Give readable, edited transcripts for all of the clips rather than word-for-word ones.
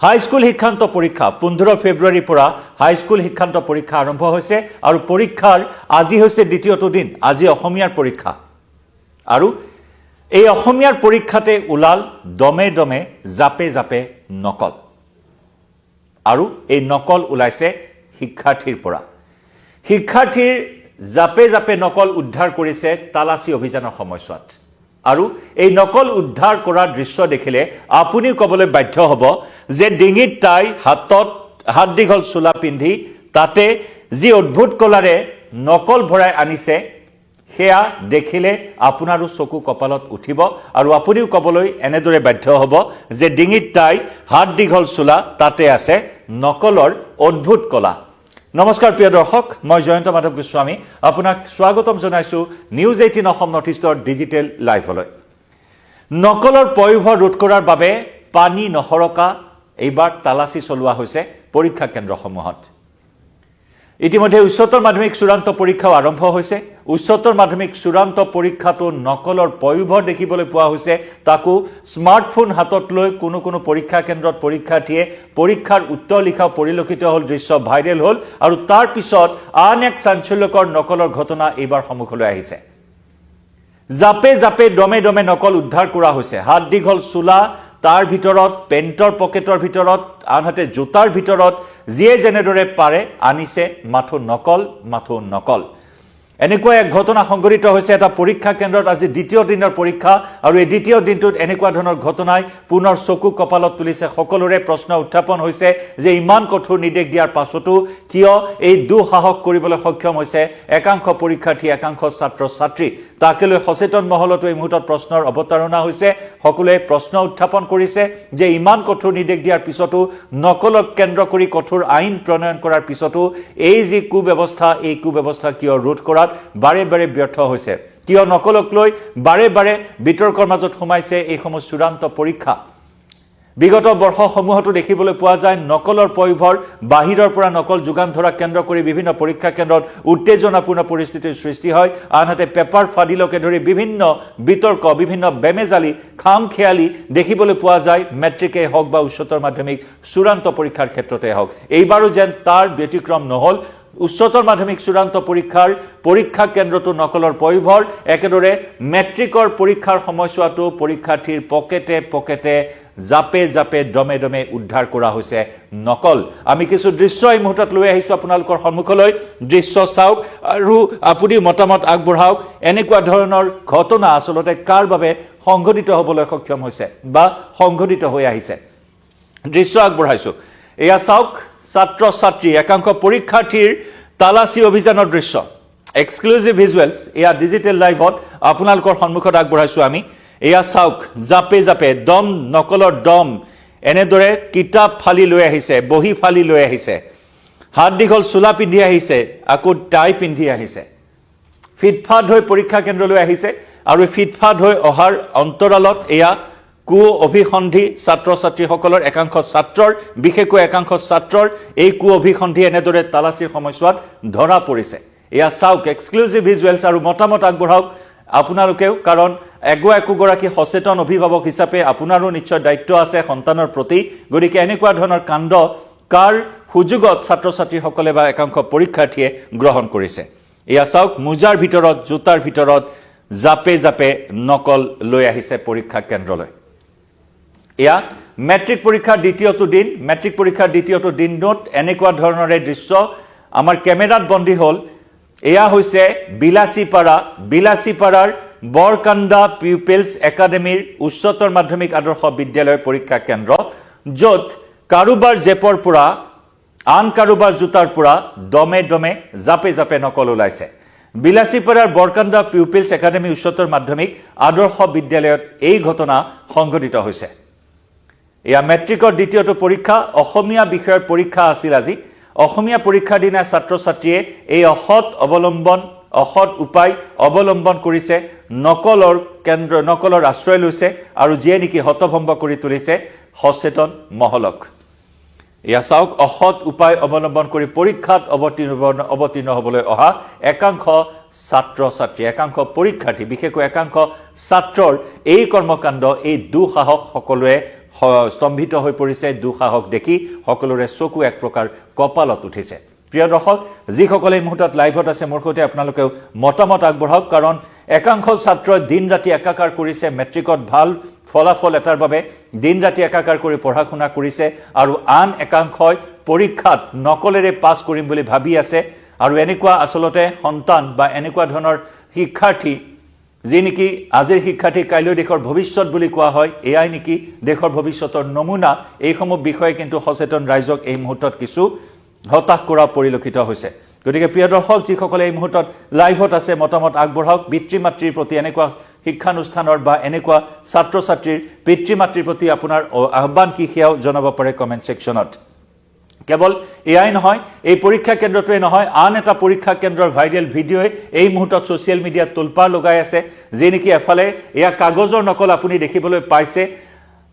High school শিক্ষান্ত পৰীক্ষা 15 ফেব্ৰুৱাৰীৰ পৰা হাইস্কুল শিক্ষান্ত পৰীক্ষা আৰম্ভ হৈছে আৰু পৰীক্ষাৰ আজি হৈছে দ্বিতীয়টো দিন আজি অসমীয়াৰ পৰীক্ষা আৰু এই অসমীয়াৰ পৰীক্ষাতে উলাল দমে দমে জাপে জাপে নকল আৰু এই নকল ওলাইছে শিক্ষাৰ্থীৰ পৰা শিক্ষাৰ্থীৰ জাপে জাপে নকল উদ্ধাৰ কৰিছে তালাচী অভিযানৰ সময়ছোৱাত আৰু এই নকল উদ্ধাৰ কৰাৰ দৃশ্য দেখিলে আপুনি কবলৈ বাধ্য হ'ব যে ডিঙিত টাই হাত দীঘল চোলা পিন্ধি তাতে যি অদ্ভুত কলাৰে নকল ভৰাই আনিছে হেয়া দেখিলে আপোনাৰো চকু কপালত উঠিব আৰু আপুনিও কবলৈ এনেদৰে বাধ্য হ'ব যে ডিঙিত টাই হাত দীঘল চোলা তাতে আছে নকলৰ অদ্ভুত কলা নমস্কাৰ প্ৰিয় দৰ্শক মই জয়ন্ত মাধৱ গোস্বামী আপোনাক স্বাগতম জনাইছো নিউজ 18 অসম নৰ্থ ইষ্টৰ ডিজিটেল লাইভলৈ নকলৰ পয়োভৰ ৰোধ কৰাৰ বাবে পানী নহৰকা এইবাৰ তালাচী চলোৱা হৈছে পৰীক্ষা কেন্দ্ৰসমূহত ইতিমধ্যে উচ্চতৰ মাধ্যমিক চূড়ান্ত পৰীক্ষা আৰম্ভ হৈছে উচ্চতৰ মাধ্যমিক চূড়ান্ত পৰীক্ষাটো নকলৰ পয়োভৰ দেখিবলৈ পোৱা হৈছে তাকো স্মাৰ্টফোন হাতত লৈ কোনো পৰীক্ষা কেন্দ্ৰত পৰীক্ষাৰ্থীয়ে পৰীক্ষাৰ উত্তৰ লিখা পৰিলক্ষিত হ'ল দৃশ্য ভাইৰেল হ'ল আৰু তাৰ পিছত আন এক চাঞ্চল্যকৰ নকলৰ ঘটনা এইবাৰ সন্মুখলৈ আহিছে জাপে জাপে দমে দমে নকল উদ্ধাৰ কৰা হৈছে হাত দীঘল চোলা তাৰ ভিতৰত পেন্টৰ পকেটৰ ভিতৰত আনহাতে জোতাৰ ভিতৰত যিয়ে যেনেদৰে পাৰে আনিছে মাথো নকল এনেকুৱা এক ঘটনা সংঘটিত হৈছে এটা পৰীক্ষা কেন্দ্ৰত আজি দ্বিতীয় দিনৰ পৰীক্ষা আৰু এই দ্বিতীয় দিনটোত এনেকুৱা ধৰণৰ ঘটনাই পুনৰ চকু কপালত তুলিছে সকলোৰে প্ৰশ্ন উত্থাপন হৈছে যে ইমান কঠোৰ নিৰ্দেশ দিয়াৰ পাছতো কিয় এই দুঃসাহস কৰিবলৈ সক্ষম হৈছে একাংশ পৰীক্ষাৰ্থী একাংশ ছাত্ৰ ছাত্ৰী তাকে লৈ সচেতন মহলতো এই মুহূৰ্তত প্ৰশ্নৰ অৱতাৰণা হৈছে সকলোৱে প্ৰশ্ন উত্থাপন কৰিছে যে ইমান কঠোৰ নিৰ্দেশ দিয়াৰ পিছতো নকলক কেন্দ্ৰ কৰি কঠোৰ আইন প্ৰণয়ন কৰাৰ পিছতো এই যি কুব্যৱস্থা কিয় ৰোধ কৰাত বাৰে বাৰে ব্যৰ্থ হৈছে কিয় নকলক লৈ বাৰে বাৰে বিতৰ্কৰ মাজত সোমাইছে এই সমস্ত চূড়ান্ত পৰীক্ষা বিগত বৰ্ষসমূহতো দেখিবলৈ পোৱা যায় নকলৰ পয়োভৰ বাহিৰৰ পৰা নকল যোগান ধৰা কেন্দ্ৰ কৰি বিভিন্ন পৰীক্ষা কেন্দ্ৰত উত্তেজনাপূৰ্ণ পৰিস্থিতিৰ সৃষ্টি হয় আনহাতে পেপাৰ ফাদিলকে ধৰি বিভিন্ন বিতৰ্ক বিভিন্ন বেমেজালি খামখেয়ালি দেখিবলৈ পোৱা যায় মেট্ৰিকে হওক বা উচ্চতৰ মাধ্যমিক চূড়ান্ত পৰীক্ষাৰ ক্ষেত্ৰতে হওক এইবাৰো যেন তাৰ ব্যতিক্ৰম নহল উচ্চতৰ মাধ্যমিক চূড়ান্ত পৰীক্ষাৰ পৰীক্ষা কেন্দ্ৰটো নকলৰ পয়োভৰ একেদৰে মেট্ৰিকৰ পৰীক্ষাৰ সময়ছোৱাটো পৰীক্ষাৰ্থীৰ পকেটে জাপে জাপে দমে দমে উদ্ধাৰ কৰা হৈছে নকল আমি কিছু দৃশ্য এই মুহূৰ্তত লৈ আহিছো আপোনালোকৰ সন্মুখলৈ দৃশ্য চাওক আৰু আপুনি মতামত আগবঢ়াওক এনেকুৱা ধৰণৰ ঘটনা আসলতে কাৰ বাবে সংঘটিত হ'বলৈ সক্ষম হৈছে বা সংঘটিত হৈ আহিছে দৃশ্য আগবঢ়াইছো এয়া চাওক ছাত্ৰ ছাত্ৰী একাংশ পৰীক্ষাৰ্থীৰ তালাচী অভিযানৰ দৃশ্য এক্সক্লুসিভ ভিজুৱেলছ এয়া ডিজিটেল লাইভত আপোনালোকৰ সন্মুখত আগবঢ়াইছো আমি এয়া চাওক জাপে জাপে দম নকলৰ দম এনেদৰে কিতাপ ফালি লৈ আহিছে বহি ফালি লৈ আহিছে হাত দীঘল চোলা পিন্ধি আহিছে আকৌ টাই পিন্ধি আহিছে ফিটফাট হৈ পৰীক্ষা কেন্দ্ৰলৈ আহিছে আৰু ফিটফাট হৈ অহাৰ অন্তৰালত এয়া কু অভিসন্ধি ছাত্ৰ ছাত্ৰীসকলৰ একাংশ ছাত্ৰৰ বিশেষকৈ একাংশ ছাত্ৰৰ এই কু অভিসন্ধি এনেদৰে তালাচীৰ সময়ছোৱাত ধৰা পৰিছে এয়া চাওক এক্সক্লুসিভ ভিজুৱেলছ আৰু মতামত আগবঢ়াওক আপোনালোকেও কাৰণ একোগৰাকী সচেতন অভিভাৱক হিচাপে আপোনাৰো নিশ্চয় দায়িত্ব আছে সন্তানৰ প্ৰতি গতিকে এনেকুৱা ধৰণৰ কাণ্ড কাৰ সুযোগত ছাত্ৰ ছাত্ৰীসকলে বা একাংশ পৰীক্ষাৰ্থীয়ে গ্ৰহণ কৰিছে এয়া চাওক মোজাৰ ভিতৰত জোতাৰ ভিতৰত জাপে জাপে নকল লৈ আহিছে পৰীক্ষা কেন্দ্ৰলৈ এয়া মেট্ৰিক পৰীক্ষাৰ দ্বিতীয়টো দিনত এনেকুৱা ধৰণৰে দৃশ্য আমাৰ কেমেৰাত বন্দী হ'ল এয়া হৈছে বিলাসীপাৰাৰ বৰকাণ্ডা পিউপিলছ একাডেমীৰ উচ্চতৰ মাধ্যমিক আদৰ্শ বিদ্যালয়ৰ পৰীক্ষা কেন্দ্ৰ য'ত কাৰোবাৰ জেপৰ পৰা আন কাৰোবাৰ জোতাৰ পৰা দমে দমে জাপে জাপে নকল ওলাইছে বিলাসীপাৰাৰ বৰকাণ্ডা পিউপিলছ একাডেমী উচ্চতৰ মাধ্যমিক আদৰ্শ বিদ্যালয়ত এই ঘটনা সংঘটিত হৈছে এয়া মেট্ৰিকৰ দ্বিতীয়টো পৰীক্ষা অসমীয়া বিষয়ৰ পৰীক্ষা আছিল আজি অসমীয়া পৰীক্ষাৰ দিনা ছাত্ৰ ছাত্ৰীয়ে এই অসৎ উপায় অৱলম্বন কৰিছে নকলৰ আশ্ৰয় লৈছে আৰু যিয়ে নেকি হতভম্ব কৰি তুলিছে সচেতন মহলক এয়া চাওক অসৎ উপায় অৱলম্বন কৰি পৰীক্ষাত অৱতীৰ্ণ হ'বলৈ অহা একাংশ ছাত্ৰ ছাত্ৰী একাংশ পৰীক্ষাৰ্থী বিশেষকৈ একাংশ ছাত্ৰৰ এই কৰ্মকাণ্ড এই দুঃসাহস সকলোৱে স্তম্ভিত হৈ পৰিছে দুঃসাহস দেখি সকলোৰে চকু এক প্ৰকাৰ কপালত উঠিছে প্ৰিয় দৰ্শক যিসকলে এই মুহূৰ্তত লাইভত আছে মোৰ সৈতে আপোনালোকেও মতামত আগবঢ়াওক কাৰণ একাংশ ছাত্ৰই দিন ৰাতি একাকাৰ কৰিছে মেট্ৰিকত ভাল ফলাফল এটাৰ বাবে দিন ৰাতি একাকাৰ কৰি পঢ়া শুনা কৰিছে আৰু আন একাংশই পৰীক্ষাত নকলেৰে পাছ কৰিম বুলি ভাবি আছে আৰু এনেকুৱা আসলতে সন্তান বা এনেকুৱা ধৰণৰ শিক্ষাৰ্থী যি নেকি আজিৰ শিক্ষাৰ্থী কাইলৈ দেশৰ ভৱিষ্যত বুলি কোৱা হয় এয়াই নেকি দেশৰ ভৱিষ্যতৰ নমুনা এইসমূহ বিষয়ে কিন্তু সচেতন ৰাইজক এই মুহূৰ্তত কিছু হতাশ কৰা পৰিলক্ষিত হৈছে গতিকে প্ৰিয় দৰ্শক যিসকলে এই মুহূৰ্তত লাইভত আছে মতামত আগবঢ়াওক পিতৃ মাতৃৰ প্ৰতি এনেকুৱা শিক্ষানুষ্ঠানৰ বা এনেকুৱা ছাত্ৰ ছাত্ৰীৰ পিতৃ মাতৃৰ প্ৰতি আপোনাৰ আহ্বান কি সেয়াও জনাব পাৰে কমেন্ট সেকশনত কেৱল এয়াই নহয় এই পৰীক্ষা কেন্দ্ৰটোৱে নহয় আন এটা পৰীক্ষা কেন্দ্ৰৰ ভাইৰেল ভিডিঅ'ই এই মুহূৰ্তত ছ'চিয়েল মিডিয়াত তোলপাৰ লগাই আছে যি নেকি এফালে এয়া কাগজৰ নকল আপুনি দেখিবলৈ পাইছে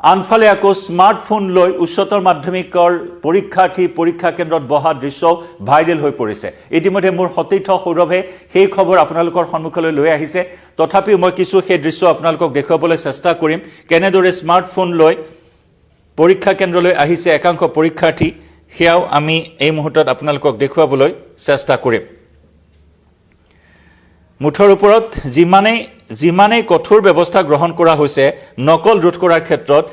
আনফালে আকৌ স্মাৰ্টফোন লৈ উচ্চতৰ মাধ্যমিকৰ পৰীক্ষাৰ্থী পৰীক্ষা কেন্দ্ৰত বহা দৃশ্য ভাইৰেল হৈ পৰিছে ইতিমধ্যে মোৰ সতীৰ্থ সৌৰভে সেই খবৰ আপোনালোকৰ সন্মুখলৈ লৈ আহিছে তথাপিও মই কিছু সেই দৃশ্য আপোনালোকক দেখুৱাবলৈ চেষ্টা কৰিম কেনেদৰে স্মাৰ্টফোন লৈ পৰীক্ষা কেন্দ্ৰলৈ আহিছে একাংশ পৰীক্ষাৰ্থী সেয়াও আমি এই মুহূৰ্তত আপোনালোকক দেখুৱাবলৈ চেষ্টা কৰিম মুঠৰ ওপৰত যিমানেই কঠোৰ ব্যৱস্থা গ্ৰহণ কৰা হৈছে নকল ৰোধ কৰাৰ ক্ষেত্ৰত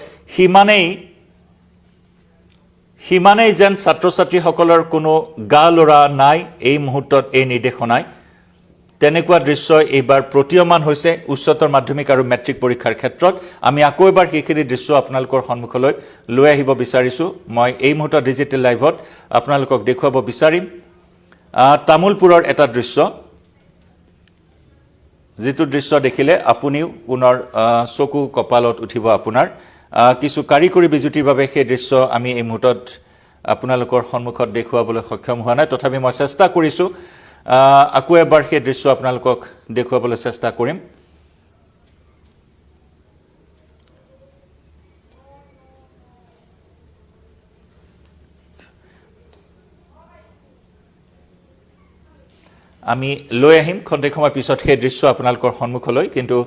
সিমানেই যেন ছাত্ৰ ছাত্ৰীসকলৰ কোনো গা লৰা নাই এই মুহূৰ্তত এই নিৰ্দেশনাই তেনেকুৱা দৃশ্য এইবাৰ প্ৰতীয়মান হৈছে উচ্চতৰ মাধ্যমিক আৰু মেট্ৰিক পৰীক্ষাৰ ক্ষেত্ৰত আমি আকৌ এবাৰ সেইখিনি দৃশ্য আপোনালোকৰ সন্মুখলৈ লৈ আহিব বিচাৰিছো মই এই মুহূৰ্তত ডিজিটেল লাইভত আপোনালোকক দেখুৱাব বিচাৰিম তামুলপুৰৰ এটা দৃশ্য যেটো দৃশ্য দেখিলে আপুনিও পুনৰ চকু কপালত উঠিব আপোনাৰ কিছু কাৰিকৰী বিজুতিৰ বাবে সেই দৃশ্য আমি এই মুহূৰ্তত আপোনালোকৰ সন্মুখত দেখুৱাবলৈ সক্ষম হোৱা নাই তথাপি মই চেষ্টা কৰিছো আকৌ এবাৰ সেই দৃশ্য আপোনালোকক দেখুৱাবলৈ চেষ্টা কৰিম আমি লৈ আহিম খন্তেক সময় পিছত সেই দৃশ্য আপোনালোকৰ সন্মুখলৈ কিন্তু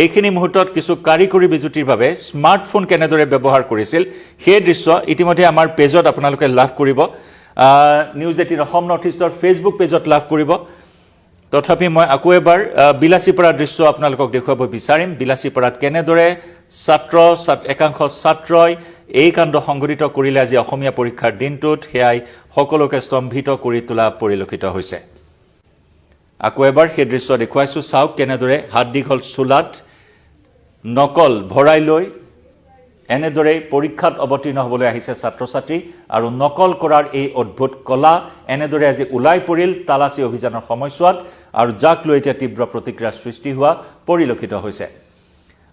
এইখিনি মুহূৰ্তত কিছু কাৰিকৰী বিজুতিৰ বাবে স্মাৰ্টফোন কেনেদৰে ব্যৱহাৰ কৰিছিল সেই দৃশ্য ইতিমধ্যে আমাৰ পেজত আপোনালোকে লাভ কৰিব নিউজ 18 অসম নৰ্থ ইষ্টৰ ফেচবুক পেজত লাভ কৰিব তথাপি মই আকৌ এবাৰ বিলাসীপাৰাৰ দৃশ্য আপোনালোকক দেখুৱাব বিচাৰিম বিলাসীপাৰাত কেনেদৰে একাংশ ছাত্ৰই এই কাণ্ড সংঘটিত কৰিলে আজি অসমীয়া পৰীক্ষাৰ দিনটোত সেয়াই সকলোকে স্তম্ভিত কৰি তোলা পৰিলক্ষিত হৈছে আকৌ এবাৰ সেই দৃশ্য দেখুৱাইছো চাওক কেনেদৰে হাত দীঘল চুলাত নকল ভৰাই লৈ এনেদৰে পৰীক্ষাত অৱতীৰ্ণ হ'বলৈ আহিছে ছাত্ৰ ছাত্ৰী আৰু নকল কৰাৰ এই অদ্ভুত কলা এনেদৰে আজি ওলাই পৰিল তালাচী অভিযানৰ সময়ছোৱাত আৰু যাক লৈ এতিয়া তীব্ৰ প্ৰতিক্ৰিয়াৰ সৃষ্টি হোৱা পৰিলক্ষিত হৈছে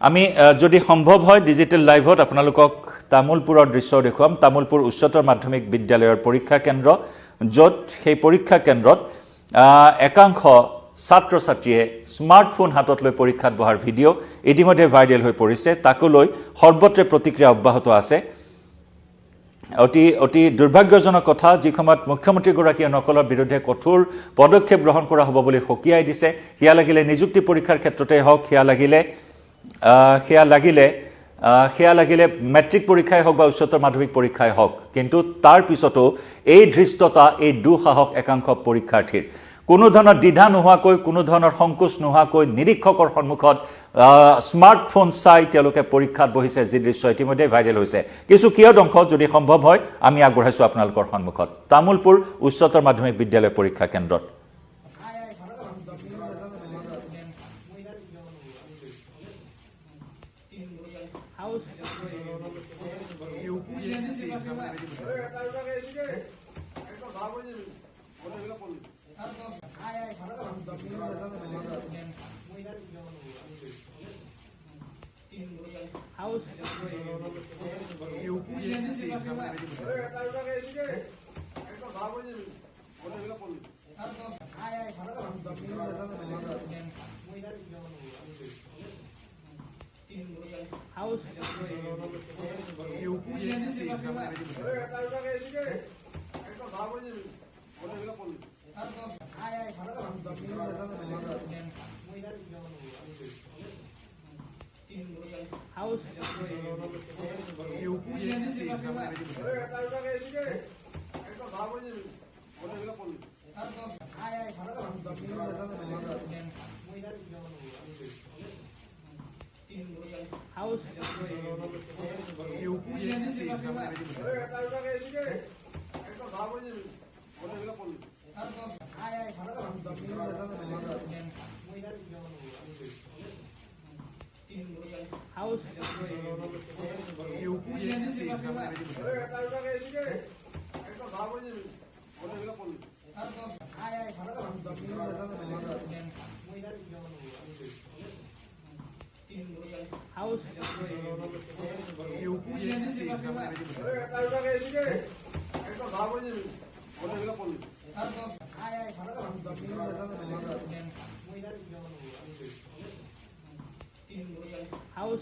আমি যদি সম্ভৱ হয় ডিজিটেল লাইভত আপোনালোকক তামুলপুৰৰ দৃশ্য দেখুৱাম তামুলপুৰ উচ্চতৰ মাধ্যমিক বিদ্যালয়ৰ পৰীক্ষা কেন্দ্ৰ য'ত সেই পৰীক্ষা কেন্দ্ৰত একাংশ ছাত্ৰ ছাত্ৰীয়ে স্মাৰ্টফোন হাতত লৈ পৰীক্ষাত বহাৰ ভিডিঅ' ইতিমধ্যে ভাইৰেল হৈ পৰিছে তাকো লৈ সৰ্বত্ৰে প্ৰতিক্ৰিয়া অব্যাহত আছে অতি দুৰ্ভাগ্যজনক কথা যি সময়ত মুখ্যমন্ত্ৰীগৰাকীয়ে নকলৰ বিৰুদ্ধে কঠোৰ পদক্ষেপ গ্ৰহণ কৰা হ'ব বুলি সকীয়াই দিছে হিয়া লাগিলে নিযুক্তি পৰীক্ষাৰ ক্ষেত্ৰতে হওক হিয়া লাগিলে মেট্ৰিক পৰীক্ষাই হওক বা উচ্চতৰ মাধ্যমিক পৰীক্ষাই হওক কিন্তু তাৰ পিছতো এই ধৃষ্টতা এই দুঃসাহস একাংশ পৰীক্ষাৰ্থীৰ কোনো ধৰণৰ দ্বিধা নোহোৱাকৈ কোনো ধৰণৰ সংকোচ নোহোৱাকৈ নিৰীক্ষকৰ সন্মুখত স্মাৰ্টফোন চাই তেওঁলোকে পৰীক্ষাত বহিছে যি দৃশ্য ইতিমধ্যে ভাইৰেল হৈছে কিছু কিয় অংশ যদি সম্ভৱ হয় আমি আগবঢ়াইছো আপোনালোকৰ সন্মুখত তামুলপুৰ উচ্চতৰ মাধ্যমিক বিদ্যালয় পৰীক্ষা কেন্দ্ৰত House. House. House. House. House.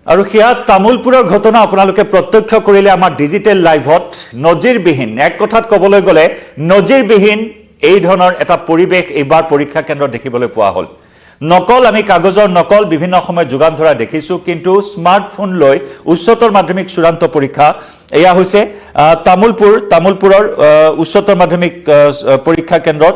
আৰু হিয়া তামুলপুৰৰ ঘটনা আপোনালোকে প্ৰত্যক্ষ কৰিলে আমাৰ ডিজিটেল লাইভত নজিৰবিহীন এক কথাত ক'বলৈ গ'লে নজিৰবিহীন এই ধৰণৰ এটা পৰিৱেশ এইবাৰ পৰীক্ষা কেন্দ্ৰত দেখিবলৈ পোৱা হ'ল নকল আমি কাগজৰ নকল বিভিন্ন সময় যোগান ধৰা দেখিছো কিন্তু স্মাৰ্টফোন লৈ উচ্চতৰ মাধ্যমিক চূড়ান্ত পৰীক্ষা এয়া হৈছে তামুলপুৰৰ উচ্চতৰ মাধ্যমিক পৰীক্ষা কেন্দ্ৰত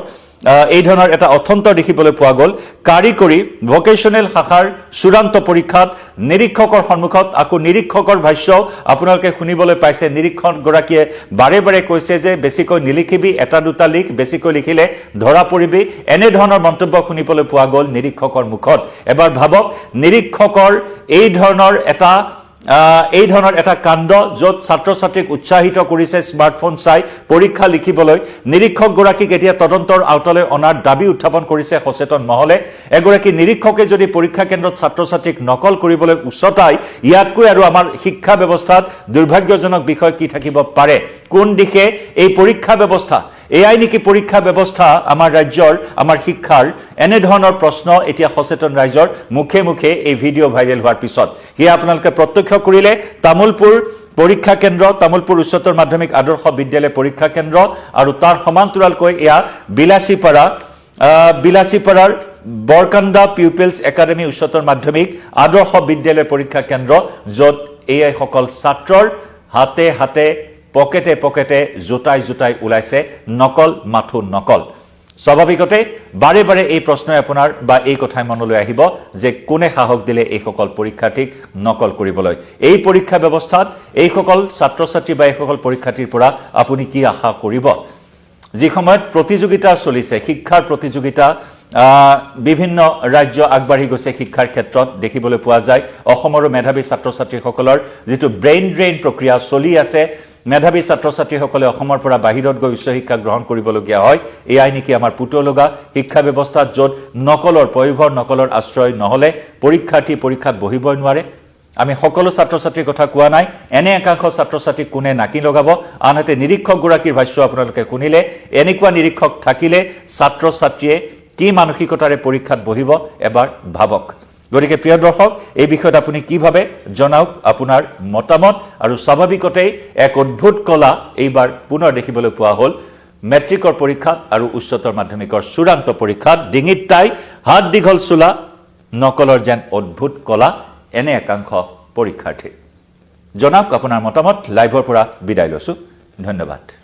এই ধৰণৰ এটা অথন্ত দেখিবলৈ পোৱা গ'ল কাৰিকৰী ভোকেশনাল শাখাৰ চূড়ান্ত পৰীক্ষাত নিৰীক্ষকৰ সন্মুখত আকৌ নিৰীক্ষকৰ ভাষ্য আপোনালোকে শুনিবলৈ পাইছে নিৰীক্ষক গৰাকীয়ে বাৰে বাৰে কৈছে যে বেছিকৈ নিলিখিবি এটা দুটা লিখ বেছিকৈ লিখিলে ধৰা পৰিবি এনে ধৰণৰ মন্তব্য শুনিবলৈ পোৱা গ'ল নিৰীক্ষকৰ মুখত এবাৰ ভাবক নিৰীক্ষকৰ এই ধৰণৰ এটা কাণ্ড য'ত ছাত্ৰ ছাত্ৰীক উৎসাহিত কৰিছে স্মাৰ্টফোন চাই পৰীক্ষা লিখিবলৈ নিৰীক্ষক গৰাকীক এতিয়া তদন্তৰ আওতালৈ অনাৰ দাবী উত্থাপন কৰিছে সচেতন মহলে এগৰাকী নিৰীক্ষকে যদি পৰীক্ষা কেন্দ্ৰত ছাত্ৰ ছাত্ৰীক নকল কৰিবলৈ উচতাই ইয়াতকৈ আৰু আমাৰ শিক্ষা ব্যৱস্থাত দুৰ্ভাগ্যজনক বিষয় কি থাকিব পাৰে কোন দিশে এই পৰীক্ষা ব্যৱস্থা এআই নেকি পৰীক্ষা ব্যৱস্থা আমাৰ ৰাজ্যৰ আমাৰ শিক্ষাৰ এনে ধৰণৰ প্ৰশ্ন এতিয়া সচেতন ৰাইজৰ মুখে মুখে এই ভিডিঅ' ভাইৰেল হোৱাৰ পিছত হিয়া আপোনালোকে প্ৰত্যক্ষ কৰিলে তামুলপুৰ পৰীক্ষা কেন্দ্ৰ তামুলপুৰ উচ্চতৰ মাধ্যমিক আদৰ্শ বিদ্যালয় পৰীক্ষা কেন্দ্ৰ আৰু তাৰ সমান্তৰালকৈ এয়া বিলাসীপাৰাৰ বৰকান্দা পিউপিলছ একাডেমী উচ্চতৰ মাধ্যমিক আদৰ্শ বিদ্যালয় পৰীক্ষা কেন্দ্ৰ য'ত এআই সকল ছাত্ৰৰ হাতে হাতে পকেটে পকেটে জোটাই ওলাইছে নকল মাথো নকল স্বাভাৱিকতে বাৰে বাৰে এই প্ৰশ্নই আপোনাৰ বা এই কথাই মনলৈ আহিব যে কোনে সাহস দিলে এই সকল পৰীক্ষাৰ্থীক নকল কৰিবলৈ এই পৰীক্ষা ব্যৱস্থাত এই সকল ছাত্ৰ ছাত্ৰী বা এই সকল পৰীক্ষাৰ্থীৰ পৰা আপুনি কি আশা কৰিব যি সময়ত প্ৰতিযোগিতা চলিছে শিক্ষাৰ প্ৰতিযোগিতা বিভিন্ন ৰাজ্য আগবাঢ়ি গৈছে শিক্ষাৰ ক্ষেত্ৰত দেখিবলৈ পোৱা যায় অসমৰো মেধাৱী ছাত্ৰ ছাত্ৰীসকলৰ যেটো ব্ৰেইন ড্ৰেইন প্ৰক্ৰিয়া চলি আছে মেধাৱী ছাত্ৰ ছাত্ৰীসকলে অসমৰ পৰা বাহিৰত গৈ উচ্চ শিক্ষা গ্ৰহণ কৰিবলগীয়া হয় এআই নেকি আমাৰ পুতলগা শিক্ষা ব্যৱস্থাত য'ত নকলৰ পয়ভৰ নকলৰ আশ্ৰয় নহলে পৰীক্ষাৰ্থী পৰীক্ষাত বহিবই নোৱাৰে আমি সকলো ছাত্ৰ ছাত্ৰীৰ কথা কোৱা নাই এনে একাংশ ছাত্ৰ ছাত্ৰী কোনে নাকি লগাব আনহাতে নিৰীক্ষক গৰাকীৰ ভাষ্য আপোনালোকে শুনিলে এনেকুৱা নিৰীক্ষক থাকিলে ছাত্ৰ ছাত্ৰীয়ে কি মানসিকতাৰে পৰীক্ষাত বহিব এবাৰ ভাবক গতিকে প্ৰিয় দৰ্শক এই বিষয়ত আপুনি কি ভাবে জনাওক আপোনাৰ মতামত আৰু স্বাভাৱিকতে এক অদ্ভুত কলা এইবাৰ পুনৰ দেখিবলৈ পোৱা হ'ল মেট্ৰিকৰ পৰীক্ষা আৰু উচ্চতৰ মাধ্যমিকৰ চূড়ান্ত পৰীক্ষাত ডিঙিত টাই হাত দীঘল চোলা নকলৰ যেন অদ্ভুত কলা এনে একাংশ পৰীক্ষাৰ্থী জনাওক আপোনাৰ মতামত লাইভৰ পৰা বিদায় লৈছো ধন্যবাদ